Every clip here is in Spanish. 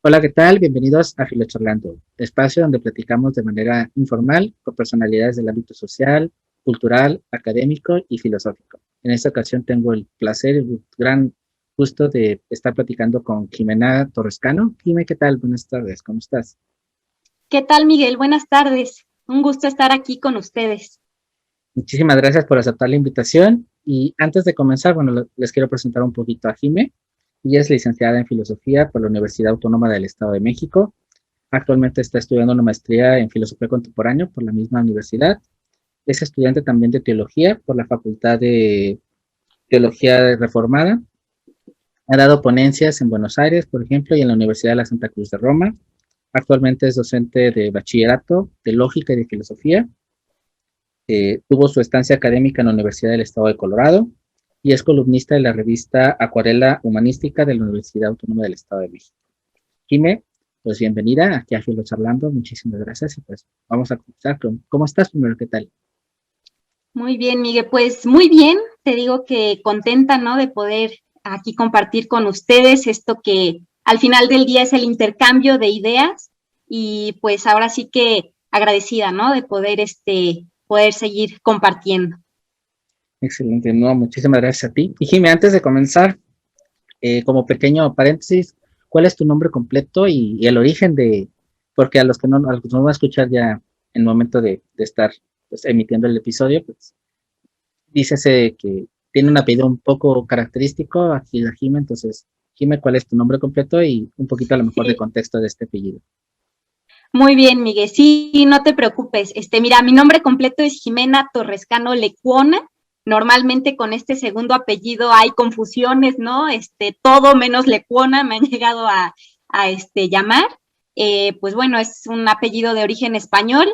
Hola, ¿qué tal? Bienvenidos a Filocharlando, espacio donde platicamos de manera informal con personalidades del ámbito social, cultural, académico y filosófico. En esta ocasión tengo el placer y el gran gusto de estar platicando con Jimena Torrescano. Jime, ¿qué tal? Buenas tardes, ¿cómo estás? ¿Qué tal, Miguel? Buenas tardes. Un gusto estar aquí con ustedes. Muchísimas gracias por aceptar la invitación y antes de comenzar, bueno, les quiero presentar un poquito a Jime. Ella es licenciada en Filosofía por la Universidad Autónoma del Estado de México. Actualmente está estudiando una maestría en Filosofía Contemporánea por la misma universidad. Es estudiante también de Teología por la Facultad de Teología Reformada. Ha dado ponencias en Buenos Aires, por ejemplo, y en la Universidad de la Santa Cruz de Roma. Actualmente es docente de bachillerato, de lógica y de filosofía. Tuvo su estancia académica en la Universidad del Estado de Colorado y es columnista de la revista Acuarela Humanística de la Universidad Autónoma del Estado de México. Jime, pues bienvenida aquí a Filo Charlando, muchísimas gracias y pues vamos a comenzar con, ¿cómo estás primero? ¿Qué tal? Muy bien, Miguel. Pues muy bien. Te digo que contenta, ¿no? De poder aquí compartir con ustedes esto que al final del día es el intercambio de ideas y pues ahora sí que agradecida, ¿no? De poder, poder seguir compartiendo. Excelente, no, muchísimas gracias a ti. Y Jime, antes de comenzar, como pequeño paréntesis, ¿cuál es tu nombre completo y el origen de, porque a los que no van a escuchar ya en el momento de estar pues, emitiendo el episodio, pues dícese que tiene un apellido un poco característico aquí a Jime, entonces, Jime, ¿cuál es tu nombre completo y un poquito a lo mejor de Sí. contexto de este apellido? Muy bien, Miguel. Sí, no te preocupes. Mira, mi nombre completo es Jimena Torrescano Lecuona. Normalmente con este segundo apellido hay confusiones, ¿no? Todo menos Lecuona me han llegado a llamar. Pues bueno, es un apellido de origen español,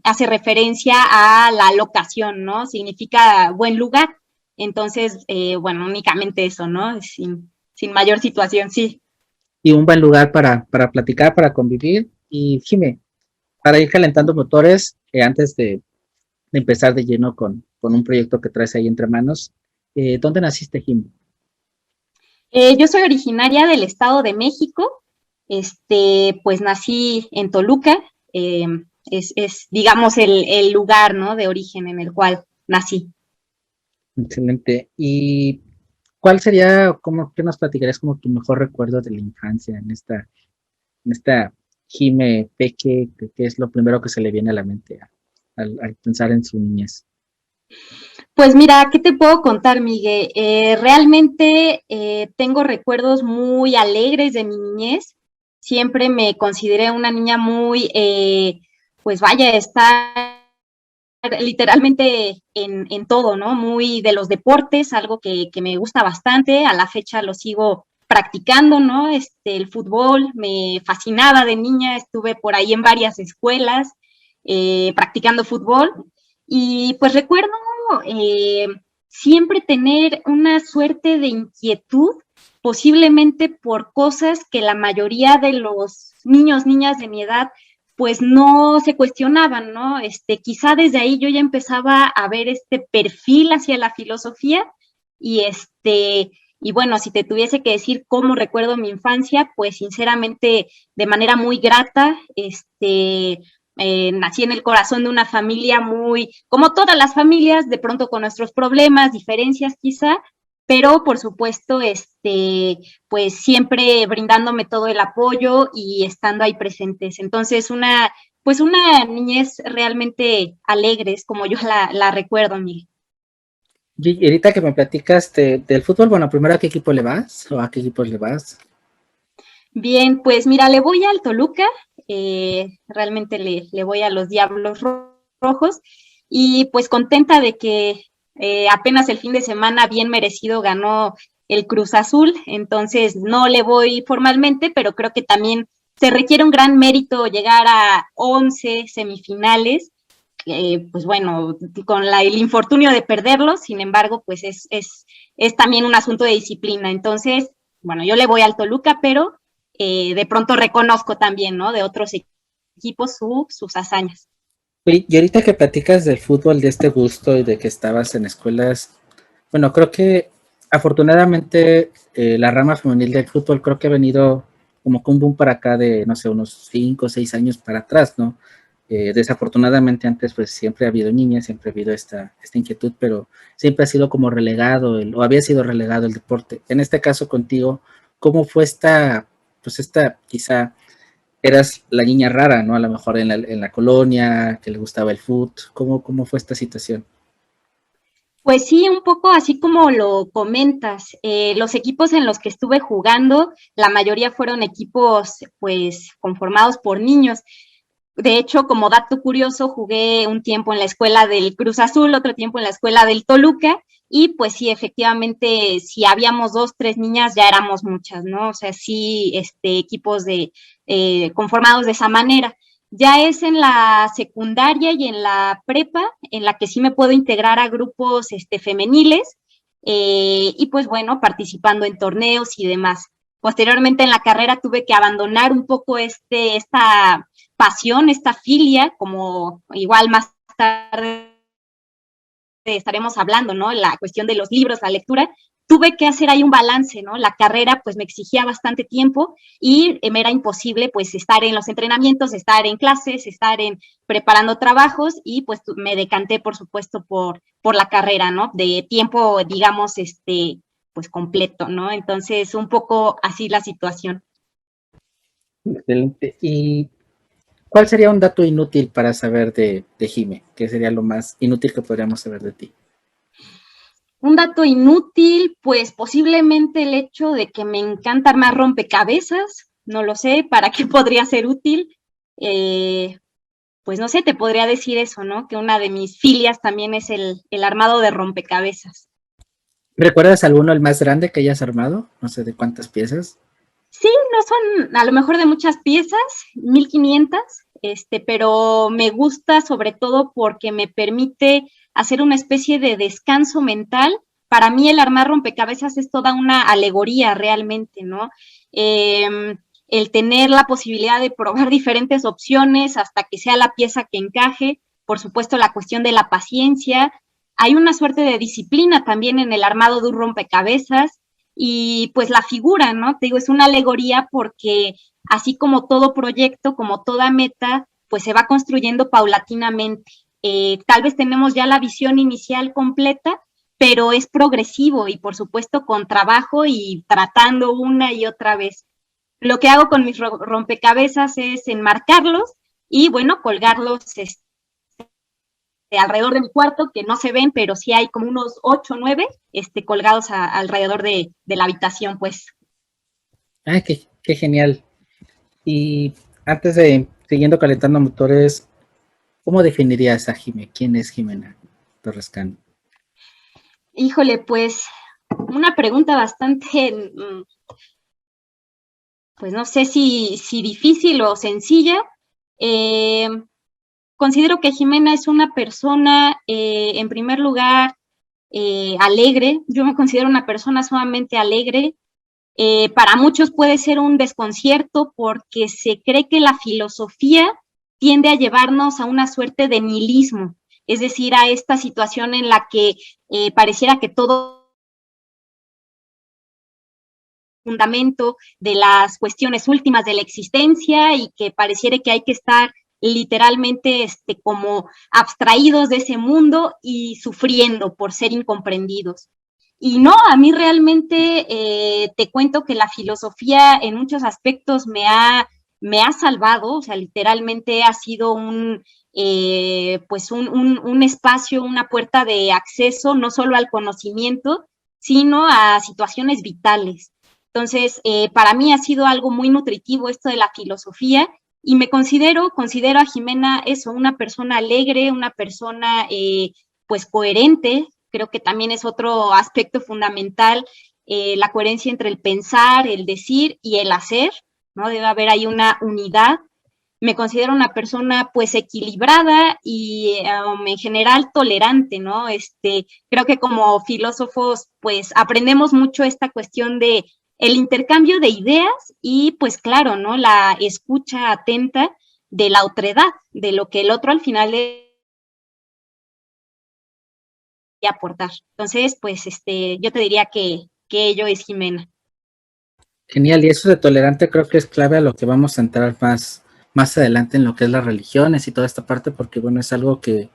hace referencia a la locación, ¿no? Significa buen lugar. Entonces, bueno, únicamente eso, ¿no? Sin mayor situación, sí. Y un buen lugar para platicar, para convivir. Y Jime, para ir calentando motores, antes de empezar de lleno con un proyecto que traes ahí entre manos, ¿dónde naciste, Jime? Yo soy originaria del Estado de México, pues nací en Toluca, digamos, el lugar, ¿no? De origen en el cual nací. Excelente. ¿Y cuál sería, como, qué nos platicarías como tu mejor recuerdo de la infancia en esta Jime Peque, que es lo primero que se le viene a la mente al pensar en su niñez? Pues mira, ¿qué te puedo contar, Miguel? Realmente tengo recuerdos muy alegres de mi niñez. Siempre me consideré una niña muy, pues vaya, estar literalmente en todo, ¿no? Muy de los deportes, algo que me gusta bastante, a la fecha lo sigo practicando, ¿no? El fútbol me fascinaba de niña, estuve por ahí en varias escuelas practicando fútbol y pues recuerdo eh, siempre tener una suerte de inquietud, posiblemente por cosas que la mayoría de los niños, niñas de mi edad pues no se cuestionaban, ¿no? Quizá desde ahí yo ya empezaba a ver este perfil hacia la filosofía y y bueno, si te tuviese que decir cómo recuerdo mi infancia, pues sinceramente de manera muy grata, nací en el corazón de una familia muy, como todas las familias, de pronto con nuestros problemas, diferencias quizá, pero por supuesto, pues siempre brindándome todo el apoyo y estando ahí presentes. Entonces, pues una niñez realmente alegre, es como yo la recuerdo, Miguel. Y ahorita que me platicas del fútbol, bueno, primero ¿a qué equipo le vas? ¿O a qué equipos le vas? Bien, pues mira, le voy al Toluca, realmente le voy a los Diablos Rojos y pues contenta de que apenas el fin de semana bien merecido ganó el Cruz Azul, entonces no le voy formalmente, pero creo que también se requiere un gran mérito llegar a 11 semifinales, pues bueno, con el infortunio de perderlo, sin embargo, pues es también un asunto de disciplina, entonces, bueno, yo le voy al Toluca, pero de pronto reconozco también, ¿no? De otros equipos sus hazañas. Oye, y ahorita que platicas del fútbol, de este gusto y de que estabas en escuelas, bueno, creo que afortunadamente la rama femenil del fútbol creo que ha venido como que un boom para acá de, no sé, unos 5 o 6 años para atrás, ¿no? Desafortunadamente antes pues siempre ha habido niñas, siempre ha habido esta inquietud, pero siempre ha sido como relegado, o había sido relegado el deporte. En este caso contigo, ¿cómo fue pues esta, quizá eras la niña rara, ¿no? A lo mejor en la colonia, que le gustaba el fútbol, ¿cómo fue esta situación? Pues sí, un poco así como lo comentas. Los equipos en los que estuve jugando, la mayoría fueron equipos pues conformados por niños. De hecho, como dato curioso, jugué un tiempo en la escuela del Cruz Azul, otro tiempo en la escuela del Toluca, y pues sí, efectivamente, si habíamos 2, 3 niñas, ya éramos muchas, ¿no? O sea, sí, equipos conformados de esa manera. Ya es en la secundaria y en la prepa, en la que sí me puedo integrar a grupos femeniles, y pues bueno, participando en torneos y demás. Posteriormente en la carrera tuve que abandonar un poco esta pasión, esta filia, como igual más tarde estaremos hablando, ¿no? La cuestión de los libros, la lectura, tuve que hacer ahí un balance, ¿no? La carrera pues me exigía bastante tiempo y me era imposible pues estar en los entrenamientos, estar en clases, estar preparando trabajos y pues me decanté por supuesto por la carrera, ¿no? De tiempo, digamos, pues completo, ¿no? Entonces un poco así la situación. Excelente. ¿Y cuál sería un dato inútil para saber de Jime? ¿Qué sería lo más inútil que podríamos saber de ti? Un dato inútil, pues posiblemente el hecho de que me encanta armar rompecabezas, no lo sé, ¿para qué podría ser útil? Eh, pues no sé, te podría decir eso, ¿no? Que una de mis filias también es el armado de rompecabezas. ¿Recuerdas alguno el más grande que hayas armado? No sé de cuántas piezas. Sí, no son a lo mejor de muchas piezas, 1500, pero me gusta sobre todo porque me permite hacer una especie de descanso mental. Para mí el armar rompecabezas es toda una alegoría realmente, ¿no? El tener la posibilidad de probar diferentes opciones hasta que sea la pieza que encaje, por supuesto la cuestión de la paciencia. Hay una suerte de disciplina también en el armado de un rompecabezas y pues la figura, ¿no? Te digo, es una alegoría porque así como todo proyecto, como toda meta, pues se va construyendo paulatinamente. Tal vez tenemos ya la visión inicial completa, pero es progresivo y por supuesto con trabajo y tratando una y otra vez. Lo que hago con mis rompecabezas es enmarcarlos y bueno, colgarlos alrededor de mi cuarto, que no se ven, pero sí hay como unos 8 o 9 colgados alrededor de la habitación, pues. Ah, qué genial. Y antes de, siguiendo calentando motores, ¿cómo definirías a Jime? ¿Quién es Jimena Torrescano? Híjole, pues una pregunta bastante, pues no sé si difícil o sencilla. Eh, Considero que Jimena es una persona, en primer lugar, alegre. Yo me considero una persona sumamente alegre. Para muchos puede ser un desconcierto porque se cree que la filosofía tiende a llevarnos a una suerte de nihilismo, es decir, a esta situación en la que pareciera que todo fundamento de las cuestiones últimas de la existencia y que pareciera que hay que estar literalmente como abstraídos de ese mundo y sufriendo por ser incomprendidos. Y no, a mí realmente te cuento que la filosofía en muchos aspectos me ha salvado, o sea, literalmente ha sido pues un espacio, una puerta de acceso no solo al conocimiento, sino a situaciones vitales. Entonces, para mí ha sido algo muy nutritivo esto de la filosofía y considero a Jimena eso, una persona alegre, una persona pues coherente, creo que también es otro aspecto fundamental, la coherencia entre el pensar, el decir y el hacer, ¿no? Debe haber ahí una unidad. Me considero una persona pues equilibrada y en general tolerante, ¿no? Creo que como filósofos pues aprendemos mucho esta cuestión de el intercambio de ideas y pues claro, ¿no? La escucha atenta de la otredad, de lo que el otro al final le aportar. Entonces, pues yo te diría que ello es Jimena. Genial, y eso de tolerante creo que es clave a lo que vamos a entrar más adelante en lo que es las religiones y toda esta parte, porque bueno, es algo que,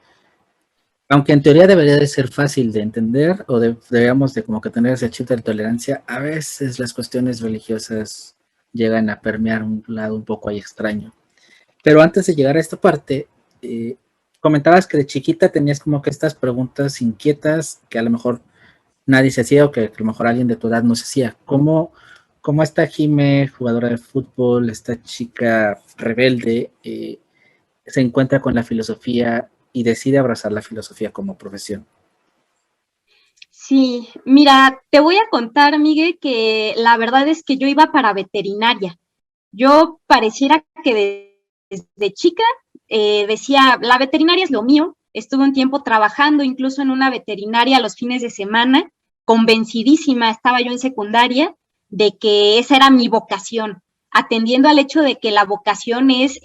aunque en teoría debería de ser fácil de entender, o deberíamos de como que tener ese chip de tolerancia, a veces las cuestiones religiosas llegan a permear un lado un poco ahí extraño. Pero antes de llegar a esta parte, eh, comentabas que de chiquita tenías como que estas preguntas inquietas que a lo mejor nadie se hacía o que a lo mejor alguien de tu edad no se hacía. ¿Cómo esta Jime, jugadora de fútbol, esta chica rebelde, se encuentra con la filosofía y decide abrazar la filosofía como profesión? Sí, mira, te voy a contar, Miguel, que la verdad es que yo iba para veterinaria. Yo pareciera que desde chica decía, la veterinaria es lo mío. Estuve un tiempo trabajando incluso en una veterinaria los fines de semana, convencidísima, estaba yo en secundaria, de que esa era mi vocación, atendiendo al hecho de que la vocación es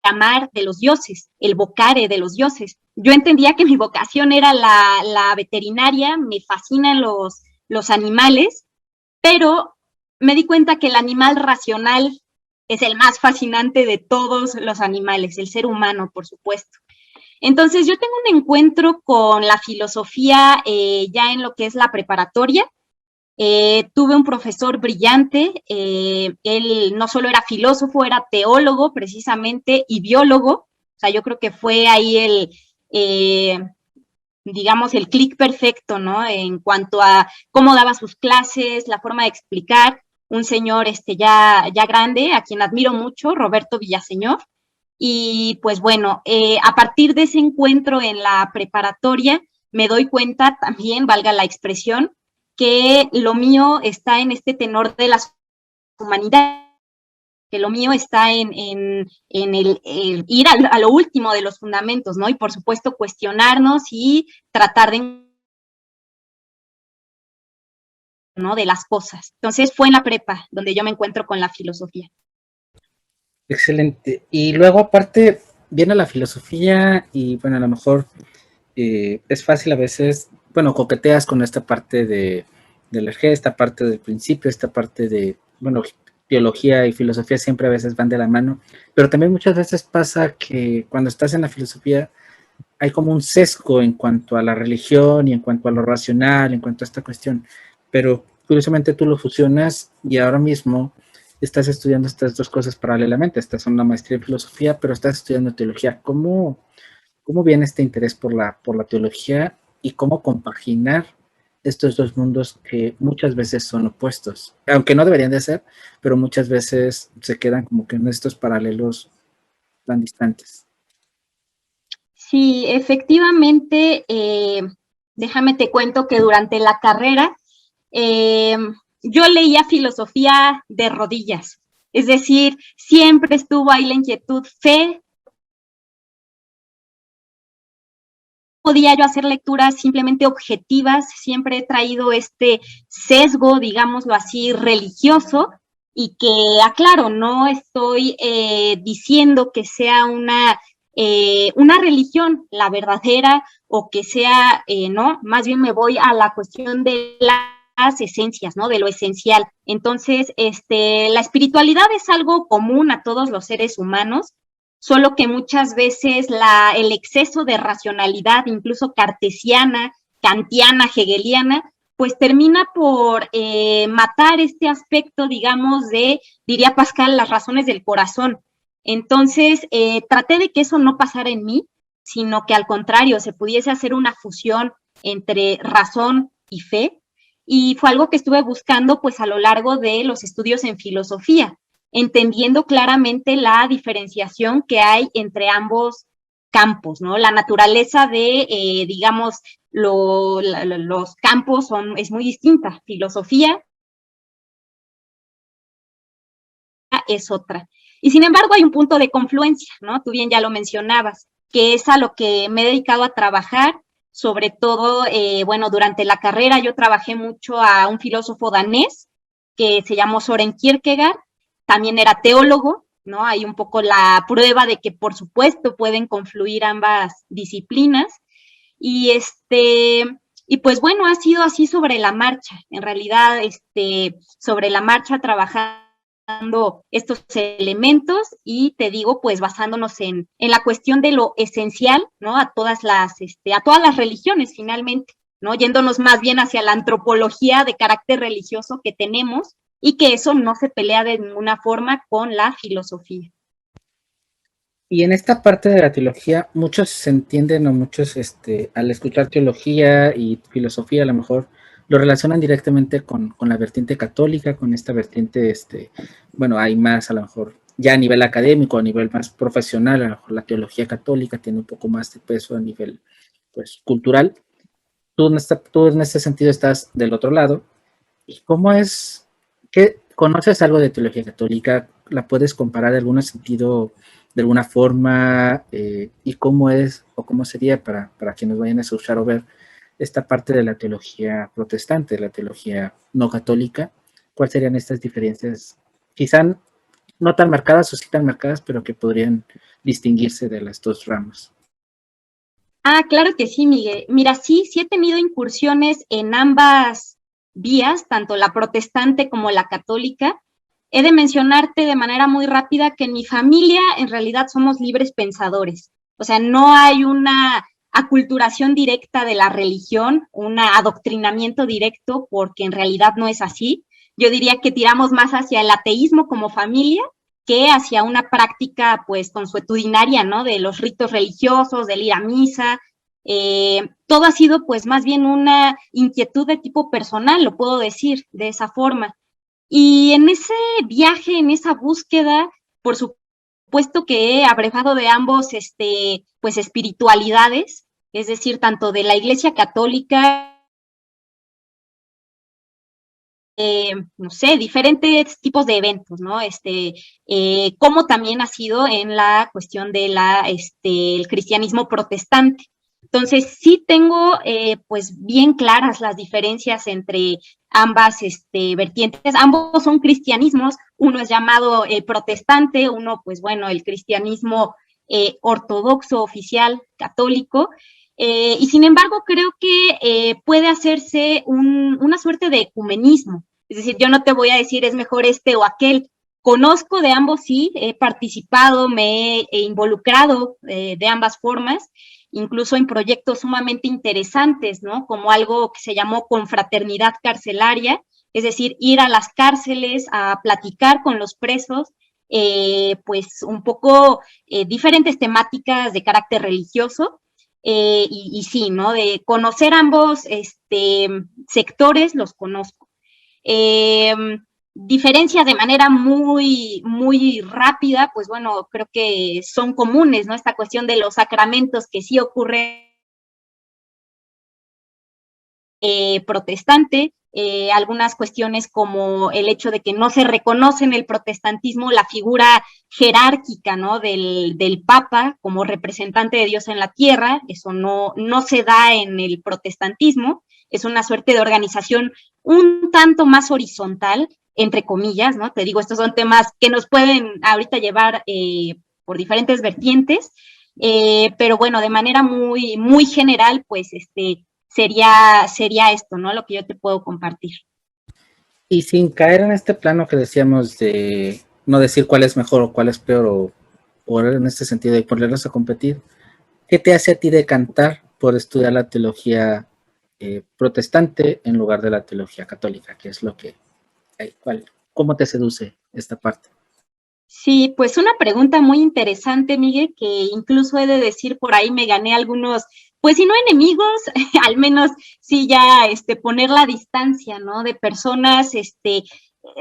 llamar de los dioses, el vocare de los dioses. Yo entendía que mi vocación era la veterinaria, me fascinan los animales, pero me di cuenta que el animal racional es el más fascinante de todos los animales, el ser humano, por supuesto. Entonces, yo tengo un encuentro con la filosofía ya en lo que es la preparatoria. Tuve un profesor brillante, él no solo era filósofo, era teólogo precisamente y biólogo, o sea, yo creo que fue ahí digamos, el clic perfecto, ¿no? En cuanto a cómo daba sus clases, la forma de explicar, un señor ya grande, a quien admiro mucho, Roberto Villaseñor, y pues bueno, a partir de ese encuentro en la preparatoria, me doy cuenta también, valga la expresión, que lo mío está en este tenor de las humanidades, que lo mío está en el ir a lo último de los fundamentos, ¿no? Y por supuesto cuestionarnos y tratar de, ¿no? De las cosas. Entonces fue en la prepa donde yo me encuentro con la filosofía. Excelente. Y luego aparte viene la filosofía y bueno, a lo mejor es fácil a veces, bueno, coqueteas con esta parte de la jerga, esta parte del principio, esta parte de, bueno, biología y filosofía siempre a veces van de la mano, pero también muchas veces pasa que cuando estás en la filosofía hay como un sesgo en cuanto a la religión y en cuanto a lo racional, en cuanto a esta cuestión, pero curiosamente tú lo fusionas y ahora mismo estás estudiando estas dos cosas paralelamente, estás en una maestría en filosofía, pero estás estudiando teología. ¿Cómo viene este interés por la teología y cómo compaginar estos dos mundos que muchas veces son opuestos? Aunque no deberían de ser, pero muchas veces se quedan como que en estos paralelos tan distantes. Sí, efectivamente, déjame te cuento que durante la carrera eh, yo leía filosofía de rodillas, es decir, siempre estuvo ahí la inquietud, fe, podía yo hacer lecturas simplemente objetivas, siempre he traído este sesgo, digámoslo así, religioso, y que, aclaro, no estoy diciendo que sea una religión, la verdadera, o que sea, no, más bien me voy a la cuestión de las esencias, ¿no? De lo esencial. Entonces, la espiritualidad es algo común a todos los seres humanos, solo que muchas veces el exceso de racionalidad, incluso cartesiana, kantiana, hegeliana, pues termina por matar este aspecto, digamos, diría Pascal, las razones del corazón. Entonces, traté de que eso no pasara en mí, sino que al contrario, se pudiese hacer una fusión entre razón y fe. Y fue algo que estuve buscando pues a lo largo de los estudios en filosofía, entendiendo claramente la diferenciación que hay entre ambos campos, ¿no? La naturaleza de, digamos, los campos es muy distinta. Filosofía es otra. Y sin embargo hay un punto de confluencia, ¿no? Tú bien ya lo mencionabas, que es a lo que me he dedicado a trabajar, sobre todo, bueno, durante la carrera yo trabajé mucho a un filósofo danés que se llamó Soren Kierkegaard, también era teólogo, ¿no? Hay un poco la prueba de que por supuesto pueden confluir ambas disciplinas. Y Y pues bueno, ha sido así sobre la marcha, en realidad, sobre la marcha trabajando estos elementos y te digo, pues basándonos en la cuestión de lo esencial, ¿no? A todas las religiones finalmente, ¿no? Yéndonos más bien hacia la antropología de carácter religioso que tenemos y que eso no se pelea de ninguna forma con la filosofía. Y en esta parte de la teología, muchos se entienden o muchos, al escuchar teología y filosofía, a lo mejor lo relacionan directamente con la vertiente católica, con esta vertiente, bueno, hay más a lo mejor ya a nivel académico, a nivel más profesional, a lo mejor la teología católica tiene un poco más de peso a nivel, pues, cultural. Tú en este sentido estás del otro lado. ¿Y cómo es que conoces algo de teología católica? ¿La puedes comparar en algún sentido, de alguna forma? ¿Y cómo es o cómo sería para quienes vayan a escuchar o ver esta parte de la teología protestante, de la teología no católica? ¿Cuáles serían estas diferencias? Quizá no tan marcadas o sí tan marcadas, pero que podrían distinguirse de las dos ramas. Ah, claro que sí, Miguel. Mira, sí he tenido incursiones en ambas vías, tanto la protestante como la católica. He de mencionarte de manera muy rápida que en mi familia en realidad somos libres pensadores. O sea, no hay una aculturación directa de la religión, un adoctrinamiento directo, porque en realidad no es así. Yo diría que tiramos más hacia el ateísmo como familia que hacia una práctica pues consuetudinaria, ¿no? De los ritos religiosos, del ir a misa. Todo ha sido pues más bien una inquietud de tipo personal, lo puedo decir de esa forma. Y en ese viaje, en esa búsqueda, por supuesto que he abrevado de ambos, pues espiritualidades, es decir, tanto de la Iglesia Católica, no sé, diferentes tipos de eventos, ¿no? Como también ha sido en la cuestión de el cristianismo protestante. Entonces, sí tengo, pues, bien claras las diferencias entre ambas, vertientes. Ambos son cristianismos, uno es llamado protestante, uno, pues, bueno, el cristianismo ortodoxo, oficial, católico, y sin embargo, creo que puede hacerse una suerte de ecumenismo. Es decir, yo no te voy a decir es mejor este o aquel. Conozco de ambos, sí, he participado, me he involucrado de ambas formas, incluso en proyectos sumamente interesantes, ¿no? Como algo que se llamó confraternidad carcelaria, es decir, ir a las cárceles a platicar con los presos, pues un poco diferentes temáticas de carácter religioso, y sí, ¿no? De conocer ambos sectores, los conozco. Eh, Diferencias de manera muy rápida, pues bueno, creo que son comunes, ¿no? Esta cuestión de los sacramentos que sí ocurre protestante, algunas cuestiones como el hecho de que no se reconoce en el protestantismo la figura jerárquica, ¿no? Del Papa como representante de Dios en la tierra, eso no se da en el protestantismo, es una suerte de organización un tanto más horizontal, entre comillas, ¿no? Te digo, estos son temas que nos pueden ahorita llevar por diferentes vertientes, pero bueno, de manera muy general, pues sería esto, ¿no? Lo que yo te puedo compartir. Y sin caer en este plano que decíamos de no decir cuál es mejor o cuál es peor, o en este sentido de ponerlos a competir, ¿qué te hace a ti decantar por estudiar la teología protestante en lugar de la teología católica? ¿Qué es lo que, cómo te seduce esta parte? Sí, pues una pregunta muy interesante, Miguel, que incluso he de decir por ahí me gané algunos, pues si no enemigos, al menos sí ya poner la distancia, ¿no? De personas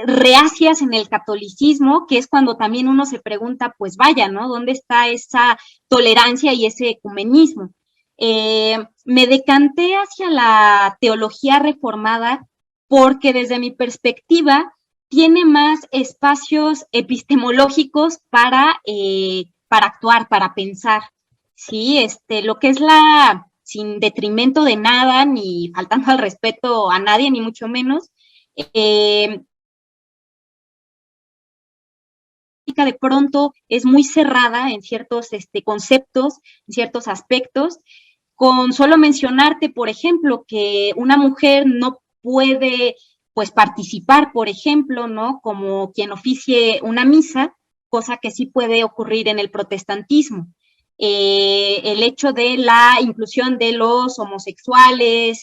reacias en el catolicismo, que es cuando también uno se pregunta, pues vaya, ¿no? ¿Dónde está esa tolerancia y ese ecumenismo? Me decanté hacia la teología reformada porque desde mi perspectiva tiene más espacios epistemológicos para actuar, para pensar. Sí, lo que es sin detrimento de nada, ni faltando al respeto a nadie, ni mucho menos, de pronto es muy cerrada en ciertos conceptos, en ciertos aspectos, con solo mencionarte, por ejemplo, que una mujer no puede, pues, participar, por ejemplo, ¿no? Como quien oficie una misa, cosa que sí puede ocurrir en el protestantismo. El hecho de la inclusión de los homosexuales,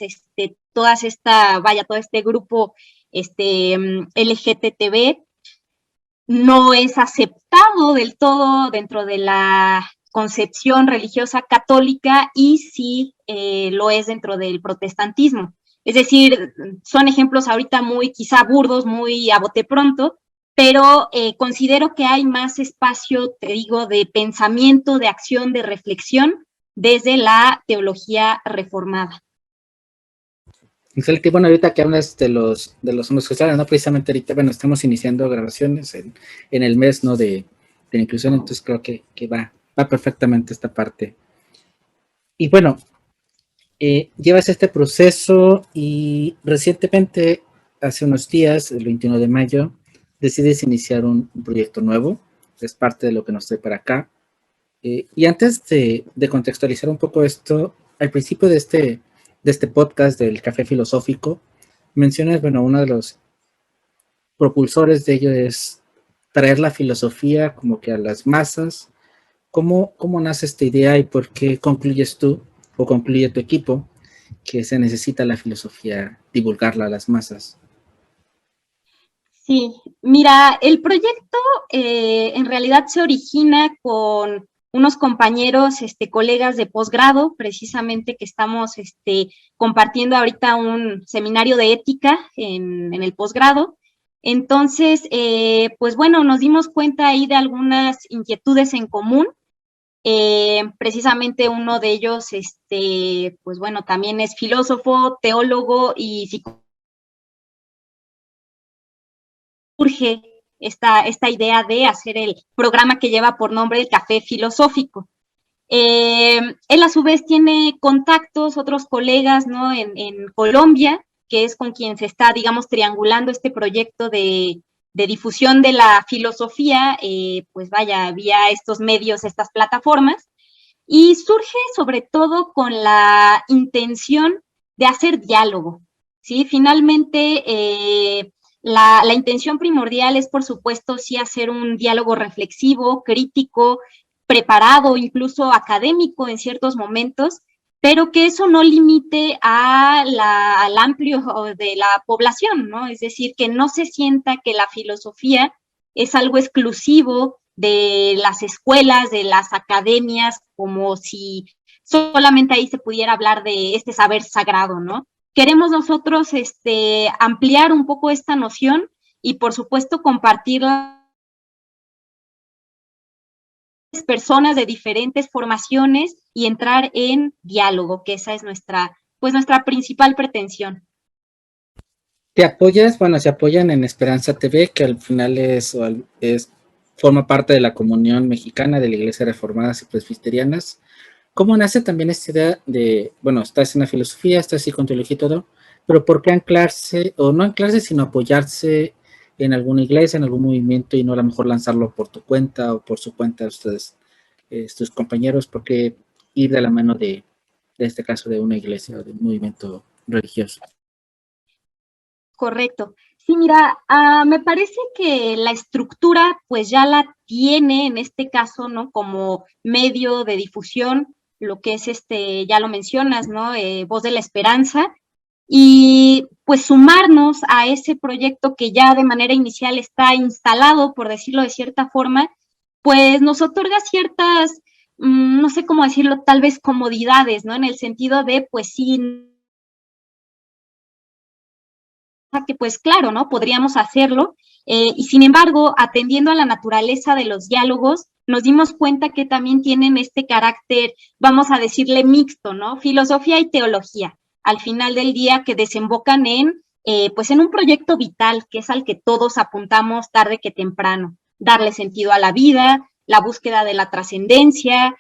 todo este grupo LGTB, no es aceptado del todo dentro de la concepción religiosa católica y sí lo es dentro del protestantismo. Es decir, son ejemplos ahorita muy quizá burdos, muy a bote pronto, pero considero que hay más espacio, te digo, de pensamiento, de acción, de reflexión desde la teología reformada. Excelente. Bueno, ahorita que hablas de los homosexuales, ¿no? Precisamente ahorita, bueno, estamos iniciando grabaciones en el mes, ¿no? De la inclusión, entonces creo que va perfectamente esta parte. Y bueno, llevas este proceso y recientemente, hace unos días, el 21 de mayo, decides iniciar un proyecto nuevo, es parte de lo que nos trae para acá. Y antes de contextualizar un poco esto, al principio de este podcast del Café Filosófico, mencionas, bueno, uno de los propulsores de ello es traer la filosofía como que a las masas. ¿Cómo nace esta idea y por qué concluyes tú o concluye tu equipo que se necesita la filosofía, divulgarla a las masas? Sí, mira, el proyecto en realidad se origina con unos compañeros, colegas de posgrado, precisamente que estamos compartiendo ahorita un seminario de ética en el posgrado. Entonces, pues bueno, nos dimos cuenta ahí de algunas inquietudes en común. Precisamente uno de ellos, pues bueno, también es filósofo, teólogo y psicólogo. Surge esta idea de hacer el programa que lleva por nombre el Café Filosófico. Él a su vez tiene contactos, otros colegas, ¿no? En Colombia, que es con quien se está, digamos, triangulando este proyecto de difusión de la filosofía, pues vaya, vía estos medios, estas plataformas, y surge sobre todo con la intención de hacer diálogo, ¿sí? Finalmente, la intención primordial es, por supuesto, sí hacer un diálogo reflexivo, crítico, preparado, incluso académico en ciertos momentos, pero que eso no limite al amplio de la población, ¿no? Es decir, que no se sienta que la filosofía es algo exclusivo de las escuelas, de las academias, como si solamente ahí se pudiera hablar de este saber sagrado, ¿no? Queremos nosotros ampliar un poco esta noción y, por supuesto, compartirla con personas de diferentes formaciones y entrar en diálogo, que esa es nuestra principal pretensión. ¿Te apoyas? Bueno, se apoyan en Esperanza TV, que al final forma parte de la comunión mexicana de la Iglesia Reformadas y Presbiterianas. ¿Cómo nace también esta idea de, bueno, estás en la filosofía, estás así con teología y todo, pero por qué anclarse, o no anclarse, sino apoyarse en alguna iglesia, en algún movimiento y no a lo mejor lanzarlo por tu cuenta o por su cuenta de ustedes, tus compañeros? ¿Por qué ir de la mano de este caso de una iglesia o de un movimiento religioso? Correcto. Sí, mira, me parece que la estructura pues ya la tiene en este caso, ¿no? Como medio de difusión, lo que es ya lo mencionas, ¿no? Voz de la Esperanza. Y pues sumarnos a ese proyecto que ya de manera inicial está instalado, por decirlo de cierta forma, pues nos otorga ciertas, no sé cómo decirlo, tal vez comodidades, ¿no? En el sentido de, pues sí, que pues claro, ¿no? Podríamos hacerlo, y sin embargo, atendiendo a la naturaleza de los diálogos, nos dimos cuenta que también tienen este carácter, vamos a decirle mixto, ¿no? Filosofía y teología, al final del día que desembocan pues en un proyecto vital, que es al que todos apuntamos tarde que temprano, darle sentido a la vida, la búsqueda de la trascendencia,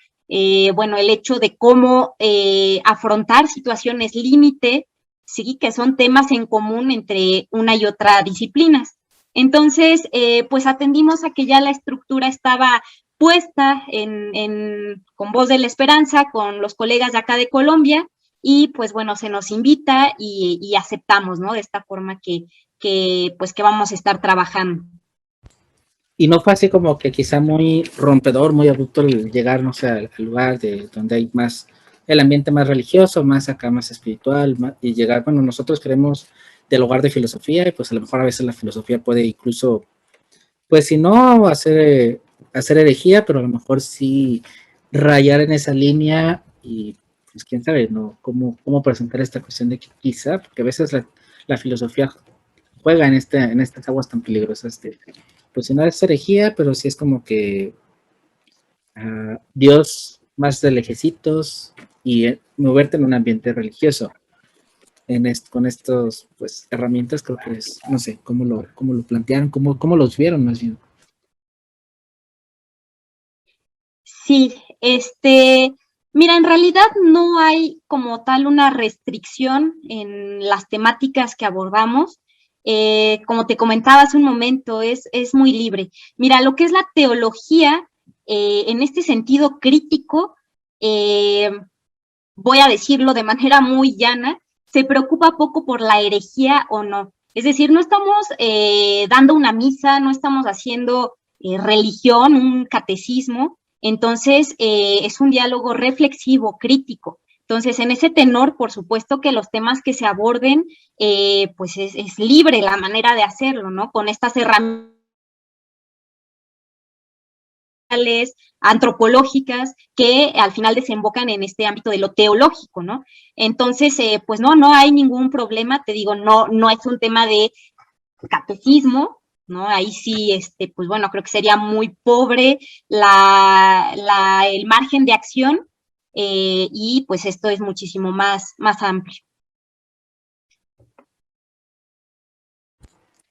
bueno, el hecho de cómo afrontar situaciones límite, sí, que son temas en común entre una y otra disciplinas. Entonces, pues atendimos a que ya la estructura estaba puesta con Voz de la Esperanza, con los colegas de acá de Colombia, y pues bueno, se nos invita y aceptamos, ¿no? De esta forma pues que vamos a estar trabajando. Y no fue así como que quizá muy rompedor, muy abrupto el llegar, no sé, al lugar de donde hay más, el ambiente más religioso, más acá, más espiritual, y llegar, bueno, nosotros queremos del lugar de filosofía, y pues a lo mejor a veces la filosofía puede incluso, pues si no hacer herejía, pero a lo mejor sí rayar en esa línea, y pues quién sabe, ¿no? Cómo presentar esta cuestión de que quizá, porque a veces la filosofía juega en estas aguas tan peligrosas de, pues si no es herejía, pero sí es como que Dios más de lejecitos y moverte en un ambiente religioso. Con estos pues herramientas creo que es, no sé, cómo lo plantearon, cómo los vieron más bien. Sí, mira, en realidad no hay como tal una restricción en las temáticas que abordamos. Como te comentaba hace un momento, es muy libre. Mira, lo que es la teología, en este sentido crítico, voy a decirlo de manera muy llana, se preocupa poco por la herejía o no. Es decir, no estamos dando una misa, no estamos haciendo religión, un catecismo. Entonces, es un diálogo reflexivo, crítico. Entonces, en ese tenor, por supuesto que los temas que se aborden, pues es libre la manera de hacerlo, ¿no? Con estas herramientas antropológicas que al final desembocan en este ámbito de lo teológico, ¿no? Entonces, pues no hay ningún problema, te digo, no es un tema de catecismo, ¿no? Ahí sí, pues bueno, creo que sería muy pobre el margen de acción, y pues esto es muchísimo más amplio.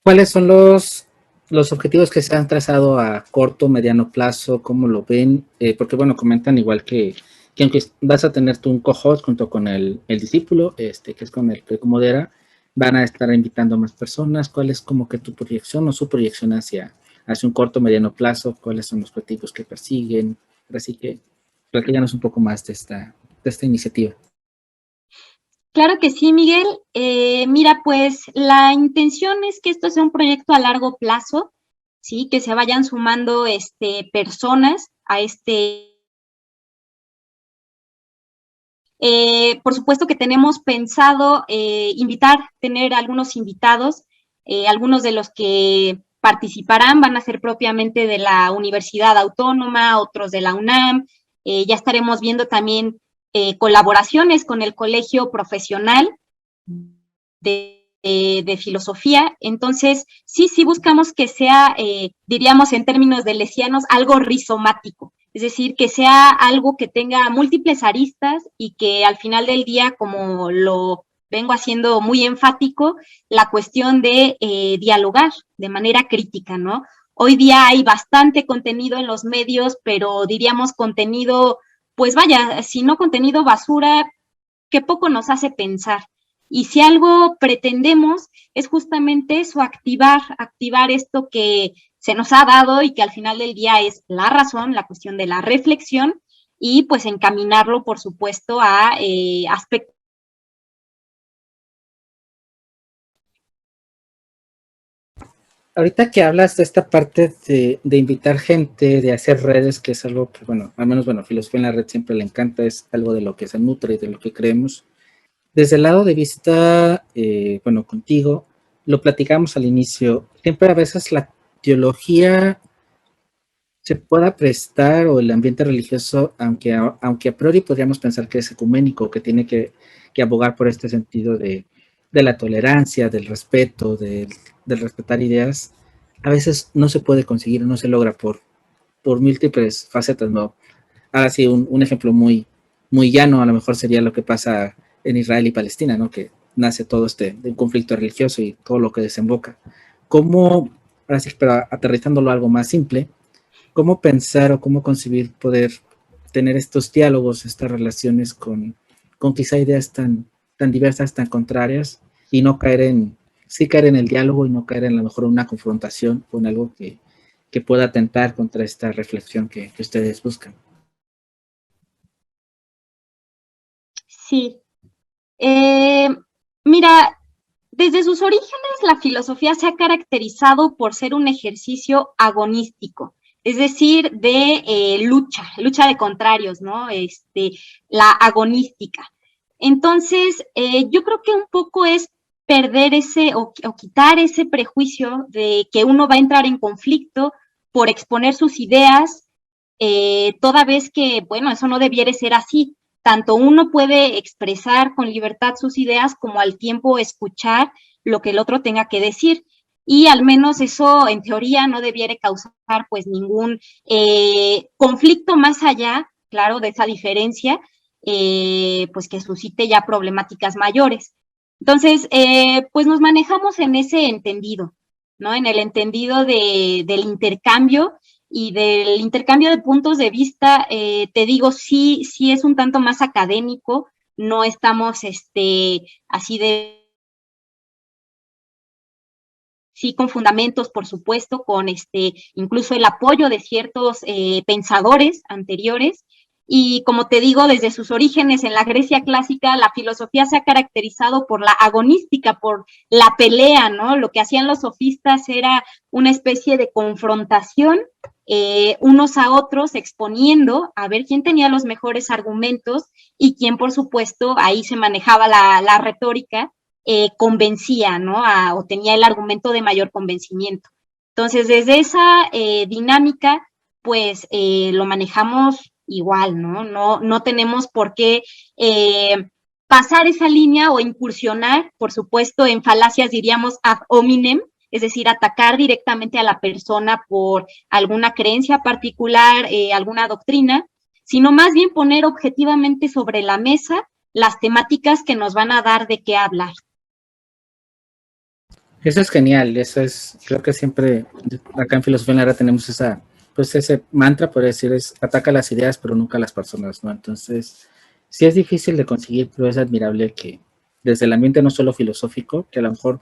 ¿Cuáles son los objetivos que se han trazado a corto, mediano plazo? ¿Cómo lo ven? Porque, bueno, comentan igual que aunque vas a tener tú un co-host junto con el discípulo, que es con el que modera, van a estar invitando a más personas. ¿Cuál es como que tu proyección o su proyección hacia un corto, mediano plazo? ¿Cuáles son los objetivos que persiguen? Así que platícanos un poco más de esta iniciativa. Claro que sí, Miguel. Mira, pues la intención es que esto sea un proyecto a largo plazo, ¿sí? Que se vayan sumando personas a por supuesto que tenemos pensado tener algunos invitados, algunos de los que participarán van a ser propiamente de la Universidad Autónoma, otros de la UNAM. Ya estaremos viendo también colaboraciones con el Colegio Profesional de Filosofía. Entonces, sí buscamos que sea, diríamos en términos de lesianos, algo rizomático. Es decir, que sea algo que tenga múltiples aristas y que al final del día, como lo vengo haciendo muy enfático, la cuestión de dialogar de manera crítica, ¿no? Hoy día hay bastante contenido en los medios, pero diríamos contenido, pues vaya, si no contenido basura, que poco nos hace pensar. Y si algo pretendemos es justamente eso, activar esto que se nos ha dado y que al final del día es la razón, la cuestión de la reflexión, y pues encaminarlo, por supuesto, a aspectos. Ahorita que hablas de esta parte de invitar gente, de hacer redes, que es algo que, bueno, al menos, bueno, Filosofía en la Red siempre le encanta, es algo de lo que se nutre y de lo que creemos. Desde el lado de vista, bueno, contigo, lo platicamos al inicio, siempre a veces la teología se pueda prestar o el ambiente religioso, aunque a priori podríamos pensar que es ecuménico, que tiene que abogar por este sentido de la tolerancia, del respeto, del respetar ideas, a veces no se puede conseguir, no se logra por múltiples facetas, ¿no? Ahora sí, un ejemplo muy llano a lo mejor sería lo que pasa en Israel y Palestina, ¿no? Que nace todo de un conflicto religioso y todo lo que desemboca. ¿Cómo, ahora sí, pero aterrizándolo a algo más simple, cómo pensar o cómo concebir poder tener estos diálogos, estas relaciones con quizá ideas tan diversas, tan contrarias, y no caer sí caer en el diálogo y no caer en a lo mejor una confrontación con algo que que pueda atentar contra esta reflexión que ustedes buscan. Sí. Mira, desde sus orígenes la filosofía se ha caracterizado por ser un ejercicio agonístico, es decir, de lucha de contrarios, ¿no? La agonística. Entonces, yo creo que un poco es perder o quitar ese prejuicio de que uno va a entrar en conflicto por exponer sus ideas, toda vez que, bueno, eso no debiera ser así. Tanto uno puede expresar con libertad sus ideas como al tiempo escuchar lo que el otro tenga que decir. Y al menos eso, en teoría, no debiera causar pues ningún conflicto más allá, claro, de esa diferencia, pues que suscite ya problemáticas mayores. Entonces, pues nos manejamos en ese entendido, ¿no? En el entendido del intercambio y del intercambio de puntos de vista, te digo, sí es un tanto más académico, no estamos así de sí con fundamentos, por supuesto, con incluso el apoyo de ciertos pensadores anteriores. Y como te digo, desde sus orígenes en la Grecia clásica, la filosofía se ha caracterizado por la agonística, por la pelea, ¿no? Lo que hacían los sofistas era una especie de confrontación unos a otros, exponiendo a ver quién tenía los mejores argumentos y quién, por supuesto, ahí se manejaba la retórica, convencía, ¿no? O tenía el argumento de mayor convencimiento. Entonces, desde esa dinámica, pues lo manejamos igual, ¿no? No tenemos por qué pasar esa línea o incursionar, por supuesto, en falacias, diríamos, ad hominem, es decir, atacar directamente a la persona por alguna creencia particular, alguna doctrina, sino más bien poner objetivamente sobre la mesa las temáticas que nos van a dar de qué hablar. Eso es genial, eso es, creo que siempre acá en Filosofía en la Era tenemos pues ese mantra, por decir, es ataca las ideas, pero nunca las personas, ¿no? Entonces, sí es difícil de conseguir, pero es admirable que desde el ambiente no solo filosófico, que a lo mejor,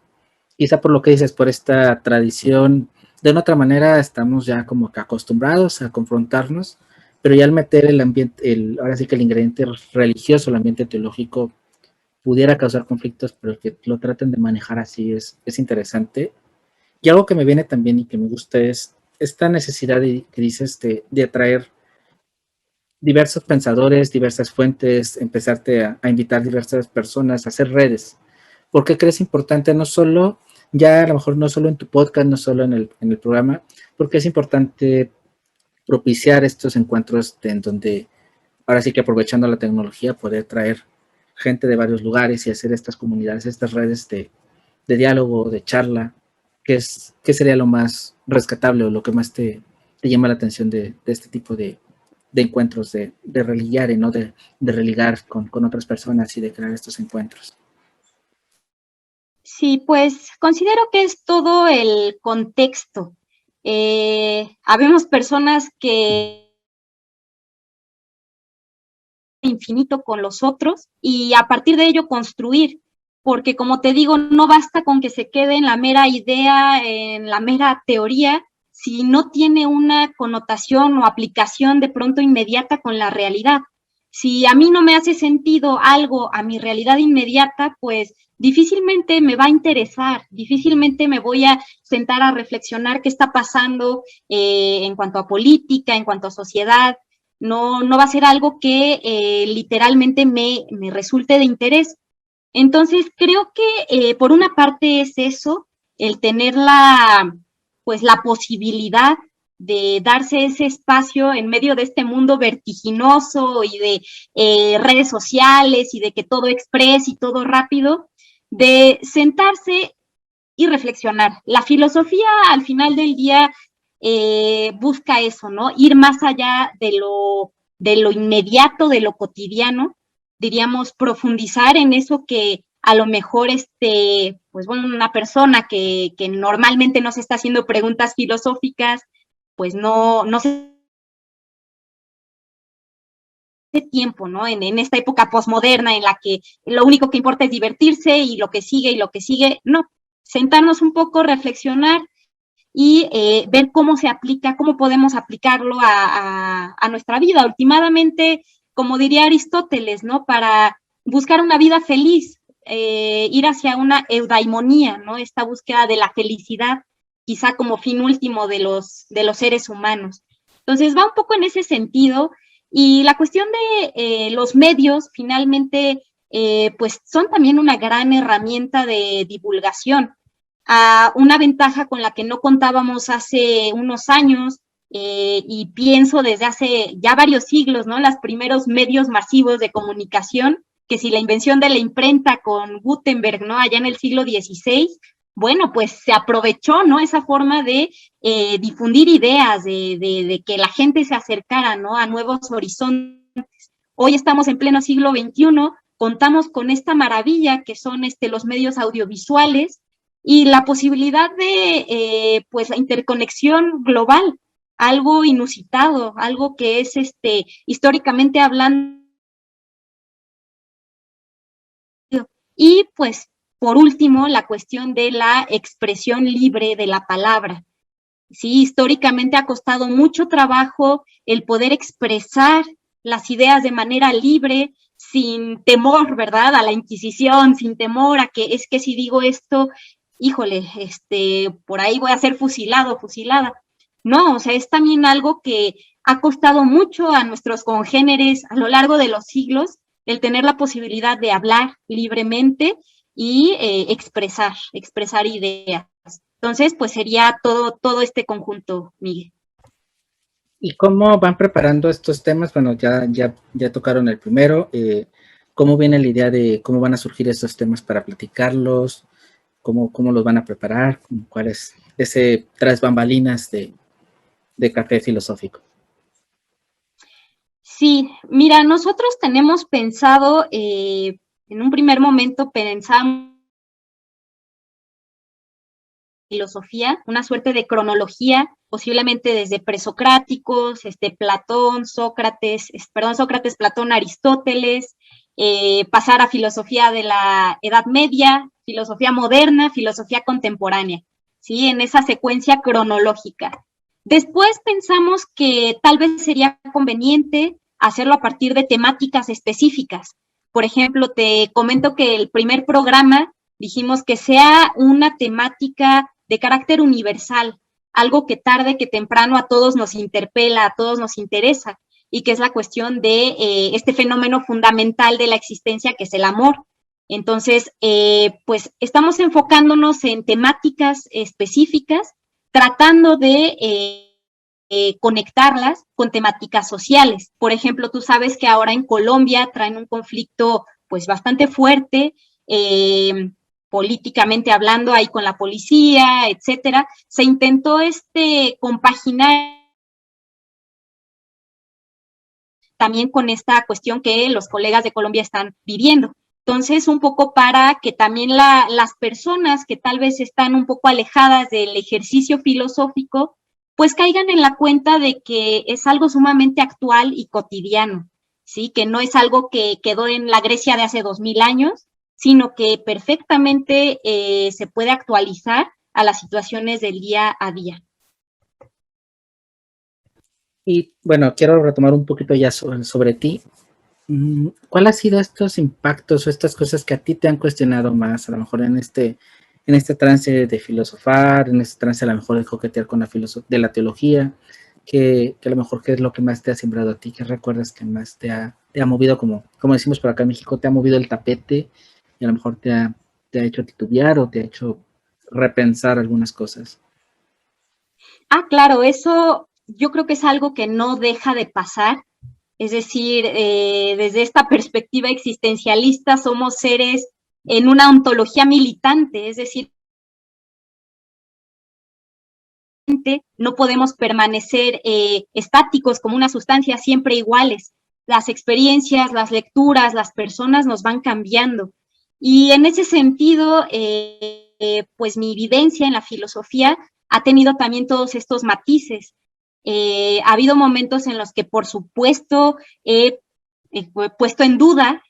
quizá por lo que dices, por esta tradición, de una otra manera estamos ya como que acostumbrados a confrontarnos, pero ya al meter el ambiente, ahora sí que el ingrediente religioso, el ambiente teológico, pudiera causar conflictos, pero que lo traten de manejar así es interesante. Y algo que me viene también y que me gusta es esta necesidad que dices de atraer diversos pensadores, diversas fuentes, empezarte a invitar diversas personas, a hacer redes. ¿Por qué crees importante? No solo, ya a lo mejor no solo en tu podcast, no solo en el programa, porque es importante propiciar estos encuentros en donde, ahora sí que aprovechando la tecnología, poder traer gente de varios lugares y hacer estas comunidades, estas redes de diálogo, de charla, ¿qué sería lo más rescatable o lo que más te llama la atención de este tipo de encuentros, de religar y no de religar con otras personas y de crear estos encuentros? Sí, pues considero que es todo el contexto. Habemos personas que infinito con los otros y a partir de ello construir, porque como te digo, no basta con que se quede en la mera idea, en la mera teoría, si no tiene una connotación o aplicación de pronto inmediata con la realidad. Si a mí no me hace sentido algo a mi realidad inmediata, pues difícilmente me va a interesar, difícilmente me voy a sentar a reflexionar qué está pasando en cuanto a política, en cuanto a sociedad. No va a ser algo que literalmente me resulte de interés. Entonces, creo que por una parte es eso, el tener pues la posibilidad de darse ese espacio en medio de este mundo vertiginoso y de redes sociales y de que todo express y todo rápido, de sentarse y reflexionar. La filosofía al final del día busca eso, ¿no? Ir más allá de lo inmediato, de lo cotidiano, diríamos, profundizar en eso que a lo mejor pues bueno, una persona que normalmente no se está haciendo preguntas filosóficas, pues no se tiempo, ¿no? En esta época posmoderna en la que lo único que importa es divertirse y lo que sigue, no. Sentarnos un poco, reflexionar y ver cómo se aplica, cómo podemos aplicarlo a nuestra vida. Últimamente, como diría Aristóteles, ¿no? Para buscar una vida feliz, ir hacia una eudaimonía, ¿no? Esta búsqueda de la felicidad, quizá como fin último de los seres humanos. Entonces, va un poco en ese sentido. Y la cuestión de los medios, finalmente, pues son también una gran herramienta de divulgación. Una ventaja con la que no contábamos hace unos años, y pienso desde hace ya varios siglos, ¿no? Los primeros medios masivos de comunicación, que si la invención de la imprenta con Gutenberg, ¿no? Allá en el siglo XVI, bueno, pues se aprovechó, ¿no? Esa forma de difundir ideas, de que la gente se acercara, ¿no? A nuevos horizontes. Hoy estamos en pleno siglo XXI, contamos con esta maravilla que son los medios audiovisuales y la posibilidad de, pues, la interconexión global, algo inusitado, algo que es, históricamente hablando. Y, pues, por último, la cuestión de la expresión libre de la palabra. Sí, históricamente ha costado mucho trabajo el poder expresar las ideas de manera libre, sin temor, ¿verdad? A la Inquisición, sin temor a que es que si digo esto, híjole, por ahí voy a ser fusilado, fusilada. No, o sea, es también algo que ha costado mucho a nuestros congéneres a lo largo de los siglos, el tener la posibilidad de hablar libremente y expresar ideas. Entonces, pues sería todo este conjunto, Miguel. ¿Y cómo van preparando estos temas? Bueno, ya tocaron el primero. ¿Cómo viene la idea de cómo van a surgir estos temas para platicarlos? ¿Cómo los van a preparar? ¿Cuál es ese tras bambalinas de café filosófico? Sí, mira, nosotros tenemos pensado, en un primer momento pensamos filosofía, una suerte de cronología, posiblemente desde presocráticos, Platón, Sócrates, Sócrates, Platón, Aristóteles, pasar a filosofía de la Edad Media, filosofía moderna, filosofía contemporánea, ¿sí? En esa secuencia cronológica. Después pensamos que tal vez sería conveniente hacerlo a partir de temáticas específicas. Por ejemplo, te comento que el primer programa dijimos que sea una temática de carácter universal, algo que tarde que temprano a todos nos interpela, a todos nos interesa, y que es la cuestión de este fenómeno fundamental de la existencia, que es el amor. Entonces, pues estamos enfocándonos en temáticas específicas, tratando de conectarlas con temáticas sociales. Por ejemplo, tú sabes que ahora en Colombia traen un conflicto pues bastante fuerte, políticamente hablando, ahí con la policía, etcétera. Se intentó compaginar también con esta cuestión que los colegas de Colombia están viviendo. Entonces, un poco para que también las personas que tal vez están un poco alejadas del ejercicio filosófico, pues caigan en la cuenta de que es algo sumamente actual y cotidiano, ¿sí? Que no es algo que quedó en la Grecia de hace 2000 años, sino que perfectamente se puede actualizar a las situaciones del día a día. Y bueno, quiero retomar un poquito ya sobre ti. ¿Cuál ha sido estos impactos o estas cosas que a ti te han cuestionado más, a lo mejor en este trance de filosofar, en este trance a lo mejor de coquetear con de la teología, que a lo mejor qué es lo que más te ha sembrado a ti? ¿Qué recuerdas que más te ha movido, como decimos por acá en México, te ha movido el tapete y a lo mejor te ha hecho titubear o te ha hecho repensar algunas cosas? Claro, eso yo creo que es algo que no deja de pasar. Es decir, desde esta perspectiva existencialista somos seres en una ontología militante, es decir, no podemos permanecer estáticos como una sustancia, siempre iguales. Las experiencias, las lecturas, las personas nos van cambiando. Y en ese sentido, pues mi vivencia en la filosofía ha tenido también todos estos matices. Ha habido momentos en los que, por supuesto, he puesto en duda,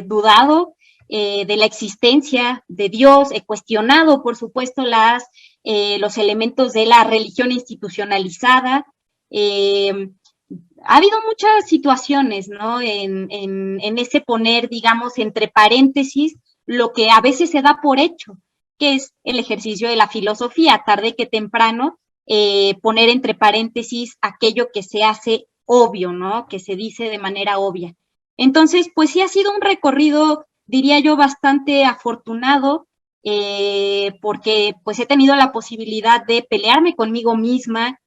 dudado, de la existencia de Dios, he cuestionado, por supuesto, los elementos de la religión institucionalizada. Ha habido muchas situaciones, ¿no? En ese poner, digamos, entre paréntesis, lo que a veces se da por hecho, que es el ejercicio de la filosofía, tarde que temprano, poner entre paréntesis aquello que se hace obvio, ¿no? Que se dice de manera obvia. Entonces, pues sí ha sido un recorrido, diría yo, bastante afortunado, porque pues he tenido la posibilidad de pelearme conmigo misma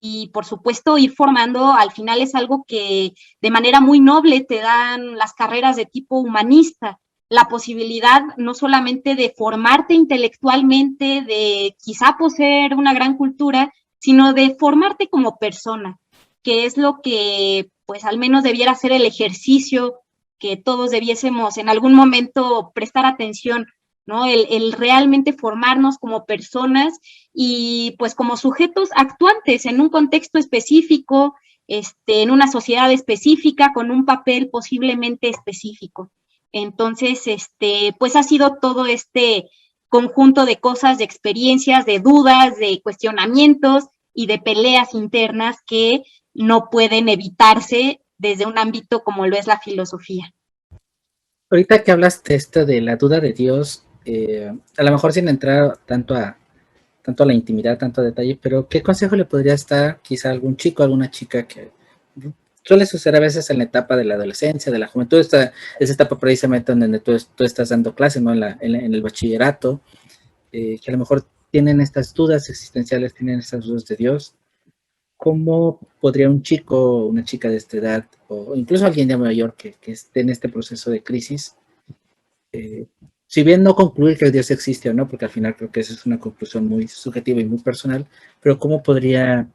y por supuesto ir formando, al final es algo que de manera muy noble te dan las carreras de tipo humanista, la posibilidad no solamente de formarte intelectualmente, de quizá poseer una gran cultura, sino de formarte como persona, que es lo que pues al menos debiera ser el ejercicio que todos debiésemos en algún momento prestar atención, ¿no? El realmente formarnos como personas y pues como sujetos actuantes en un contexto específico, en una sociedad específica, con un papel posiblemente específico. Entonces, pues ha sido todo este conjunto de cosas, de experiencias, de dudas, de cuestionamientos y de peleas internas que no pueden evitarse desde un ámbito como lo es la filosofía. Ahorita que hablas de esto de la duda de Dios, a lo mejor sin entrar tanto a la intimidad, tanto a detalle, pero ¿qué consejo le podrías dar quizá a algún chico, a alguna chica que suele suceder a veces en la etapa de la adolescencia, de la juventud, esa etapa precisamente donde tú estás dando clases, ¿no? En el bachillerato, que a lo mejor tienen estas dudas existenciales, tienen estas dudas de Dios? ¿Cómo podría un chico o una chica de esta edad, o incluso alguien ya mayor que esté en este proceso de crisis, eh, si bien no concluir que Dios existe o no, porque al final creo que esa es una conclusión muy subjetiva y muy personal, pero cómo podría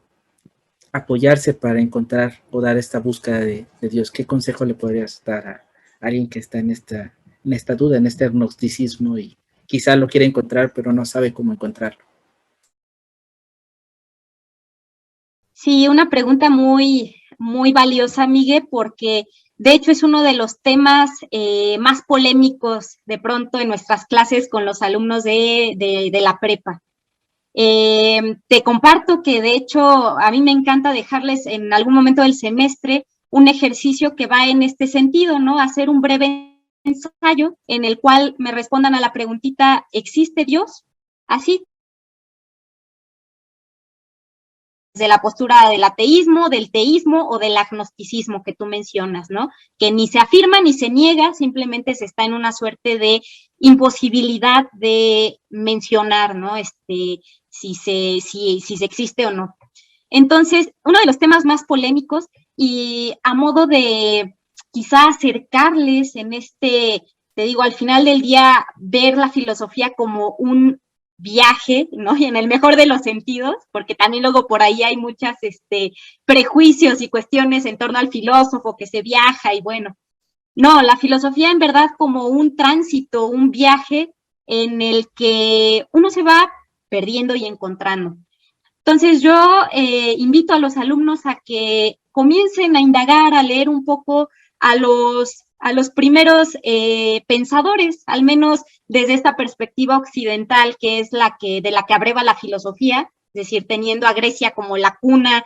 apoyarse para encontrar o dar esta búsqueda de Dios? ¿Qué consejo le podrías dar a alguien que está en esta duda, en este agnosticismo y quizá lo quiere encontrar, pero no sabe cómo encontrarlo? Sí, una pregunta muy, muy valiosa, Miguel, porque de hecho es uno de los temas más polémicos de pronto en nuestras clases con los alumnos de la prepa. Te comparto que de hecho a mí me encanta dejarles en algún momento del semestre un ejercicio que va en este sentido, ¿no? Hacer un breve ensayo en el cual me respondan a la preguntita, ¿existe Dios? Así, de la postura del ateísmo, del teísmo o del agnosticismo que tú mencionas, ¿no? Que ni se afirma ni se niega, simplemente se está en una suerte de imposibilidad de mencionar, ¿no? Si se existe o no. Entonces, uno de los temas más polémicos y a modo de quizá acercarles en te digo, al final del día, ver la filosofía como un viaje, ¿no? Y en el mejor de los sentidos, porque también luego por ahí hay muchas prejuicios y cuestiones en torno al filósofo que se viaja y bueno, no, la filosofía en verdad como un tránsito, un viaje en el que uno se va perdiendo y encontrando. Entonces yo invito a los alumnos a que comiencen a indagar, a leer un poco a los primeros pensadores, al menos desde esta perspectiva occidental, que es de la que abreva la filosofía, es decir, teniendo a Grecia como la cuna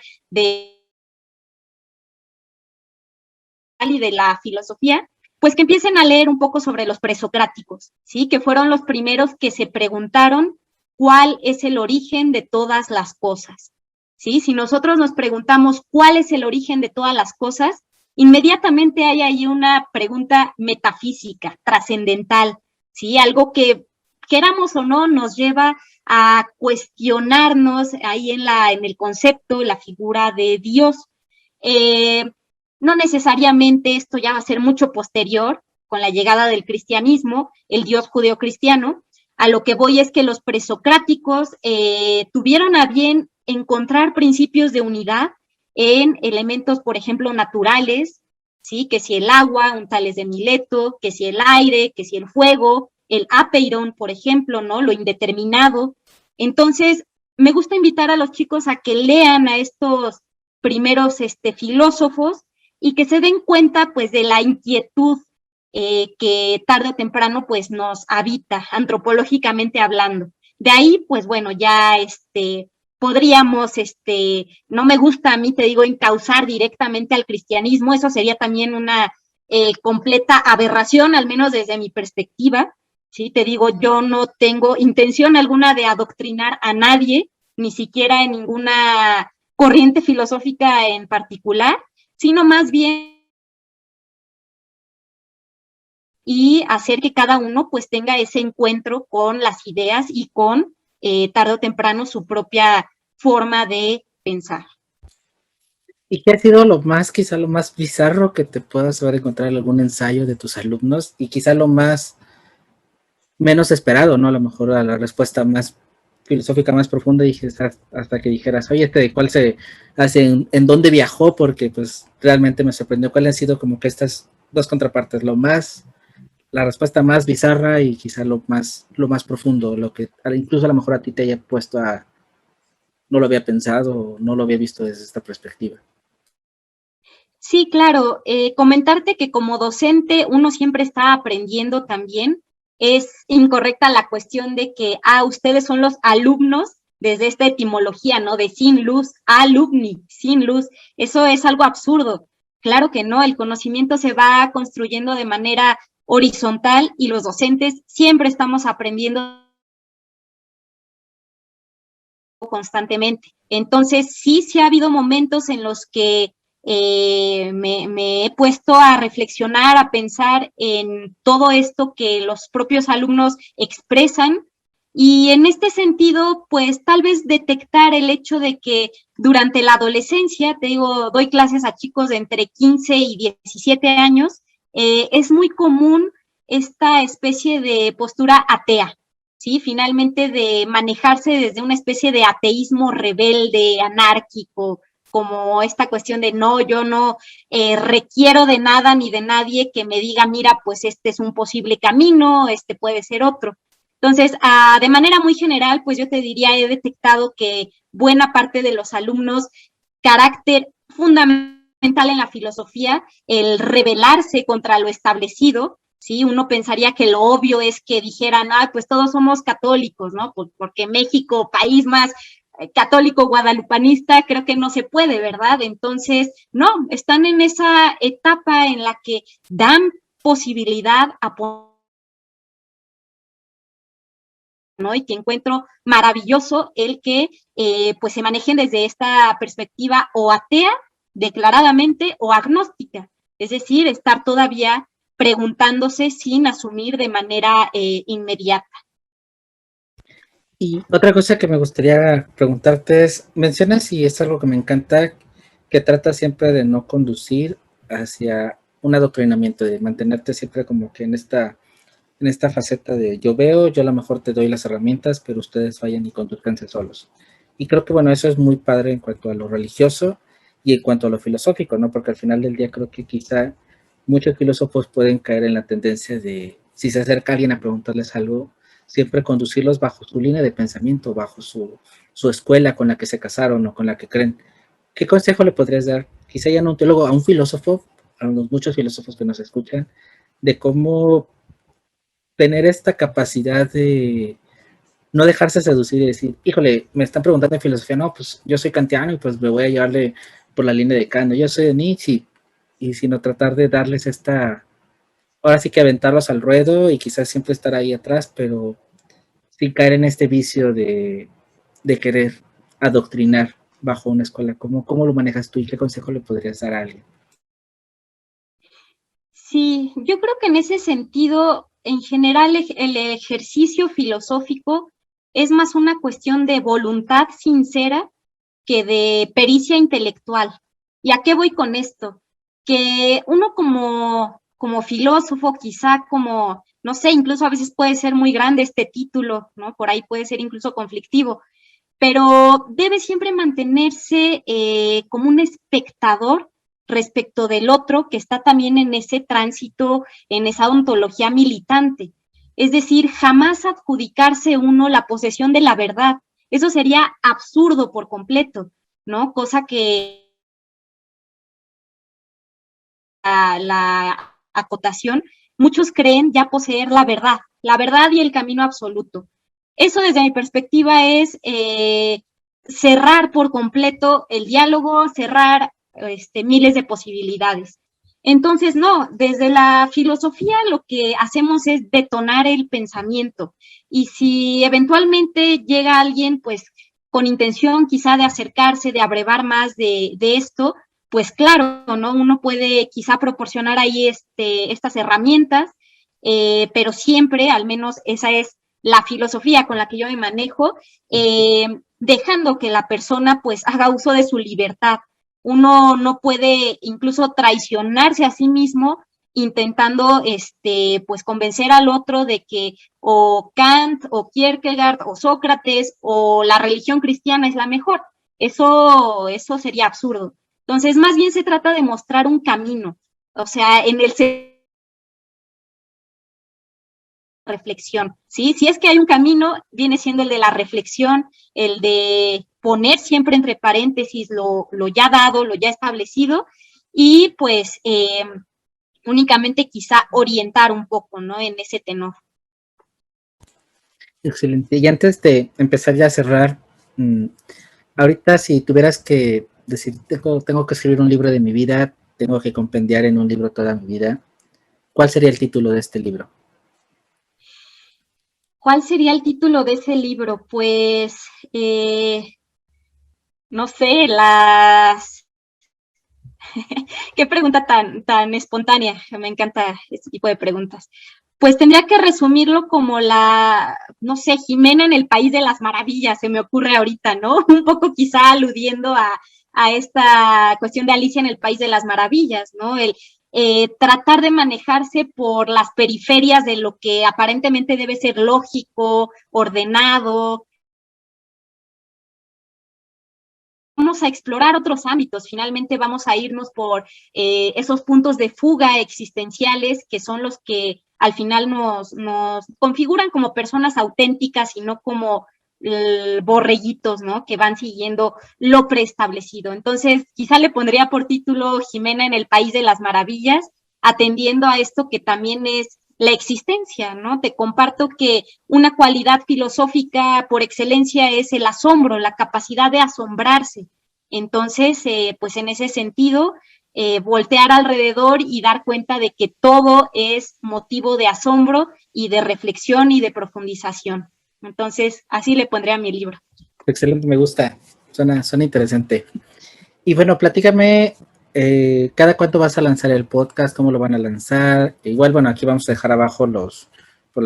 y de la filosofía, pues que empiecen a leer un poco sobre los presocráticos, ¿sí? Que fueron los primeros que se preguntaron cuál es el origen de todas las cosas, ¿sí? Si nosotros nos preguntamos cuál es el origen de todas las cosas, inmediatamente hay ahí una pregunta metafísica, trascendental, ¿sí? Algo que queramos o no nos lleva a cuestionarnos ahí en el concepto, la figura de Dios. No necesariamente esto ya va a ser mucho posterior, con la llegada del cristianismo, el Dios judeocristiano. A lo que voy es que los presocráticos tuvieron a bien encontrar principios de unidad en elementos, por ejemplo, naturales, ¿sí? Que si el agua, un Tales de Mileto, que si el aire, que si el fuego, el apeiron, por ejemplo, ¿no? Lo indeterminado. Entonces, me gusta invitar a los chicos a que lean a estos primeros filósofos y que se den cuenta pues de la inquietud que tarde o temprano pues nos habita, antropológicamente hablando. De ahí, pues bueno, ya podríamos, no me gusta a mí, te digo, encauzar directamente al cristianismo, eso sería también una completa aberración, al menos desde mi perspectiva, ¿sí? Te digo, yo no tengo intención alguna de adoctrinar a nadie, ni siquiera en ninguna corriente filosófica en particular, sino más bien y hacer que cada uno pues tenga ese encuentro con las ideas y con tarde o temprano su propia forma de pensar. ¿Y qué ha sido lo más, quizá lo más bizarro que te puedas haber encontrado en algún ensayo de tus alumnos? Y quizá lo más menos esperado, ¿no? A lo mejor a la respuesta más filosófica, más profunda, dije, hasta que dijeras, oye, ¿de cuál se hace, en dónde viajó? Porque pues realmente me sorprendió cuáles han sido como que estas dos contrapartes, la respuesta más bizarra y quizá lo más profundo, lo que incluso a lo mejor a ti te haya puesto a, no lo había pensado, no lo había visto desde esta perspectiva. Sí, claro, comentarte que como docente uno siempre está aprendiendo también. Es incorrecta la cuestión de que, ustedes son los alumnos, desde esta etimología, ¿no? De sin luz, alumni, sin luz. Eso es algo absurdo. Claro que no, el conocimiento se va construyendo de manera horizontal y los docentes siempre estamos aprendiendo constantemente. Entonces, sí ha habido momentos en los que me he puesto a reflexionar, a pensar en todo esto que los propios alumnos expresan y en este sentido, pues tal vez detectar el hecho de que durante la adolescencia, te digo, doy clases a chicos de entre 15 y 17 años, es muy común esta especie de postura atea, ¿sí? Finalmente de manejarse desde una especie de ateísmo rebelde, anárquico, como esta cuestión de no, yo no requiero de nada ni de nadie que me diga, mira, pues este es un posible camino, este puede ser otro. Entonces, de manera muy general, pues yo te diría, he detectado que buena parte de los alumnos, carácter fundamental en la filosofía, el rebelarse contra lo establecido, ¿sí? Uno pensaría que lo obvio es que dijeran, pues todos somos católicos, ¿no? Porque México, país más católico guadalupanista, creo que no se puede, ¿verdad? Entonces, no, están en esa etapa en la que dan posibilidad a ¿no? Y que encuentro maravilloso el que pues se manejen desde esta perspectiva o atea declaradamente o agnóstica, es decir, estar todavía preguntándose sin asumir de manera inmediata. Y otra cosa que me gustaría preguntarte es, mencionas, y es algo que me encanta, que trata siempre de no conducir hacia un adoctrinamiento, de mantenerte siempre como que en esta faceta de yo veo, yo a lo mejor te doy las herramientas, pero ustedes vayan y conduzcanse solos. Y creo que bueno, eso es muy padre en cuanto a lo religioso y en cuanto a lo filosófico, ¿no? Porque al final del día creo que quizá muchos filósofos pueden caer en la tendencia de, si se acerca alguien a preguntarles algo, siempre conducirlos bajo su línea de pensamiento, bajo su escuela con la que se casaron o con la que creen. ¿Qué consejo le podrías dar? Quizá ya no a un teólogo, a un filósofo, a los muchos filósofos que nos escuchan, de cómo tener esta capacidad de no dejarse seducir y decir, híjole, me están preguntando en filosofía, no, pues yo soy kantiano y pues me voy a llevarle por la línea de Kant, yo soy de Nietzsche, y sino tratar de darles esta, ahora sí que aventarlos al ruedo y quizás siempre estar ahí atrás, pero sin caer en este vicio de querer adoctrinar bajo una escuela. ¿Cómo lo manejas tú y qué consejo le podrías dar a alguien? Sí, yo creo que en ese sentido, en general, el ejercicio filosófico es más una cuestión de voluntad sincera que de pericia intelectual. ¿Y a qué voy con esto? Que uno como filósofo, quizá como, no sé, incluso a veces puede ser muy grande este título, ¿no? Por ahí puede ser incluso conflictivo, pero debe siempre mantenerse como un espectador respecto del otro que está también en ese tránsito, en esa ontología militante. Es decir, jamás adjudicarse uno la posesión de la verdad. Eso sería absurdo por completo, ¿no? Cosa que la acotación, muchos creen ya poseer la verdad y el camino absoluto. Eso desde mi perspectiva es cerrar por completo el diálogo, cerrar miles de posibilidades. Entonces, no, desde la filosofía lo que hacemos es detonar el pensamiento. Y si eventualmente llega alguien, pues, con intención quizá de acercarse, de abrevar más de esto, pues claro, ¿no? Uno puede quizá proporcionar ahí estas herramientas, pero siempre, al menos esa es la filosofía con la que yo me manejo, dejando que la persona pues haga uso de su libertad. Uno no puede incluso traicionarse a sí mismo intentando pues convencer al otro de que o Kant o Kierkegaard o Sócrates o la religión cristiana es la mejor. Eso sería absurdo. Entonces, más bien se trata de mostrar un camino, o sea, en el reflexión, ¿sí? Si es que hay un camino, viene siendo el de la reflexión, el de poner siempre entre paréntesis lo ya dado, lo ya establecido, y pues únicamente quizá orientar un poco, ¿no? En ese tenor. Excelente. Y antes de empezar ya a cerrar, ahorita si tuvieras que decir, tengo que escribir un libro de mi vida, tengo que compendiar en un libro toda mi vida, ¿cuál sería el título de este libro? ¿Cuál sería el título de ese libro? Pues, no sé, qué pregunta tan espontánea. Me encanta este tipo de preguntas. Pues tendría que resumirlo como no sé, Jimena en el País de las Maravillas, se me ocurre ahorita, ¿no? Un poco quizá aludiendo a esta cuestión de Alicia en el País de las Maravillas, ¿no? El tratar de manejarse por las periferias de lo que aparentemente debe ser lógico, ordenado. Vamos a explorar otros ámbitos, finalmente vamos a irnos por esos puntos de fuga existenciales que son los que al final nos configuran como personas auténticas y no como borreguitos, ¿no? Que van siguiendo lo preestablecido. Entonces, quizá le pondría por título Jimena en el País de las Maravillas, atendiendo a esto que también es la existencia, ¿no? Te comparto que una cualidad filosófica por excelencia es el asombro, la capacidad de asombrarse. Entonces, pues en ese sentido, voltear alrededor y dar cuenta de que todo es motivo de asombro y de reflexión y de profundización. Entonces, así le pondré a mi libro. Excelente, me gusta, suena interesante. Y bueno, platícame, ¿cada cuánto vas a lanzar el podcast? ¿Cómo lo van a lanzar? Igual, bueno, aquí vamos a dejar abajo por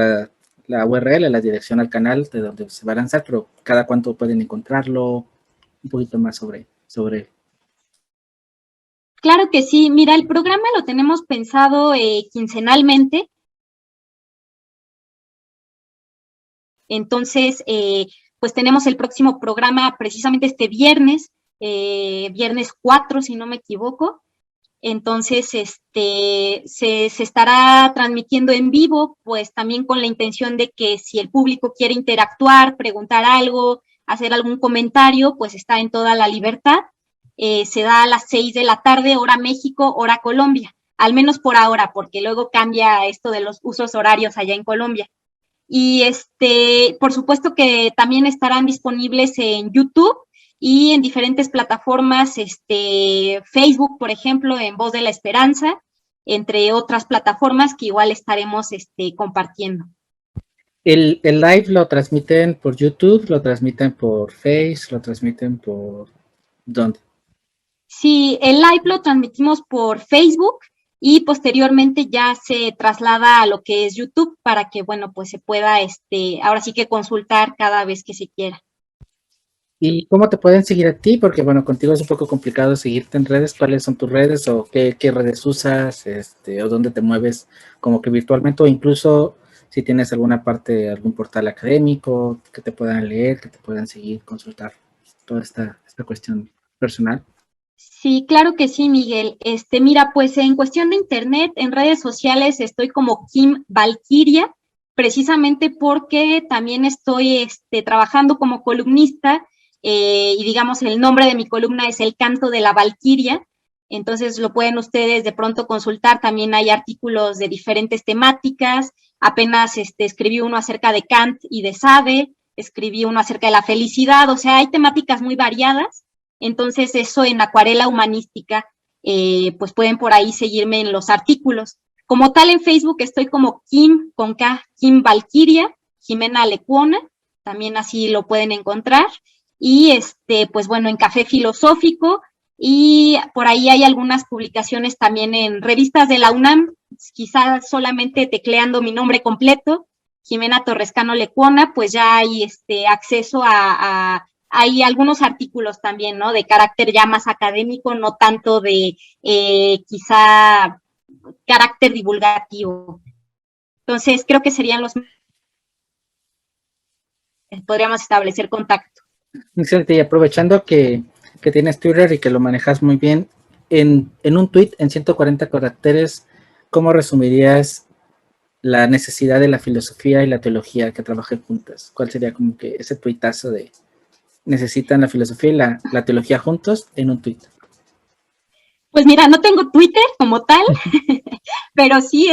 la URL, la dirección al canal de donde se va a lanzar, pero ¿cada cuánto pueden encontrarlo? Un poquito más sobre. Claro que sí. Mira, el programa lo tenemos pensado quincenalmente. Entonces, pues tenemos el próximo programa precisamente este viernes, viernes 4, si no me equivoco. Entonces, se estará transmitiendo en vivo, pues también con la intención de que si el público quiere interactuar, preguntar algo, hacer algún comentario, pues está en toda la libertad. Se da a las 6 de la tarde, hora México, hora Colombia, al menos por ahora, porque luego cambia esto de los usos horarios allá en Colombia. Y por supuesto que también estarán disponibles en YouTube y en diferentes plataformas, Facebook, por ejemplo, en Voz de la Esperanza, entre otras plataformas que igual estaremos compartiendo. ¿El live lo transmiten por YouTube, lo transmiten por Face, lo transmiten por dónde? Sí, el live lo transmitimos por Facebook y posteriormente ya se traslada a lo que es YouTube para que, bueno, pues se pueda, ahora sí que consultar cada vez que se quiera. ¿Y cómo te pueden seguir a ti? Porque, bueno, contigo es un poco complicado seguirte en redes. ¿Cuáles son tus redes o qué redes usas, o dónde te mueves como que virtualmente, o incluso si tienes alguna parte, algún portal académico que te puedan leer, que te puedan seguir, consultar toda esta cuestión personal? Sí, claro que sí, Miguel. Mira, pues en cuestión de internet, en redes sociales estoy como Kim Valkyria, precisamente porque también estoy trabajando como columnista y digamos el nombre de mi columna es El canto de la Valquiria. Entonces lo pueden ustedes de pronto consultar, también hay artículos de diferentes temáticas, apenas escribí uno acerca de Kant y de Sade, escribí uno acerca de la felicidad, o sea, hay temáticas muy variadas, entonces eso en Acuarela Humanística, pues pueden por ahí seguirme en los artículos. Como tal en Facebook estoy como Kim, con K, Kim Valquiria, Jimena Lecuona, también así lo pueden encontrar, y pues bueno, en Café Filosófico, y por ahí hay algunas publicaciones también en revistas de la UNAM, quizás solamente tecleando mi nombre completo, Jimena Torrescano Lecuona, pues ya hay acceso hay algunos artículos también, ¿no? De carácter ya más académico, no tanto de quizá carácter divulgativo. Entonces, creo que serían los... podríamos establecer contacto. Excelente, y aprovechando que tienes Twitter y que lo manejas muy bien, en un tweet en 140 caracteres, ¿cómo resumirías la necesidad de la filosofía y la teología que trabajen juntas? ¿Cuál sería como que ese tuitazo de necesitan la filosofía y la teología juntos en un tweet? Pues mira, no tengo Twitter como tal, pero sí,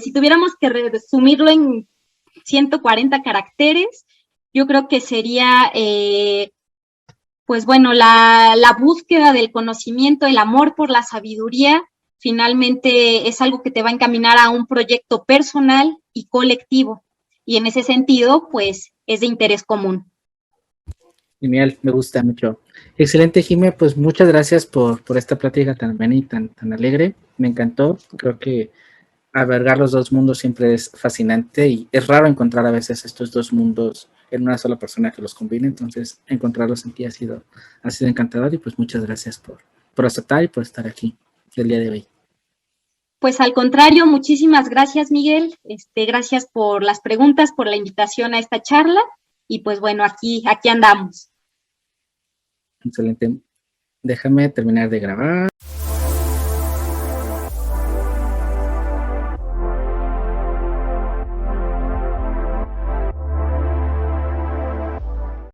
si tuviéramos que resumirlo en 140 caracteres, yo creo que sería, pues bueno, la búsqueda del conocimiento, el amor por la sabiduría, finalmente es algo que te va a encaminar a un proyecto personal y colectivo. Y en ese sentido, pues es de interés común. Genial, me gusta mucho. Excelente, Jimé, pues muchas gracias por esta plática tan amena y tan alegre. Me encantó. Creo que albergar los dos mundos siempre es fascinante y es raro encontrar a veces estos dos mundos en una sola persona que los combine. Entonces, encontrarlos en ti ha sido encantador y pues muchas gracias por aceptar y por estar aquí el día de hoy. Pues al contrario, muchísimas gracias, Miguel. Gracias por las preguntas, por la invitación a esta charla. Y pues bueno, aquí andamos. Excelente. Déjame terminar de grabar.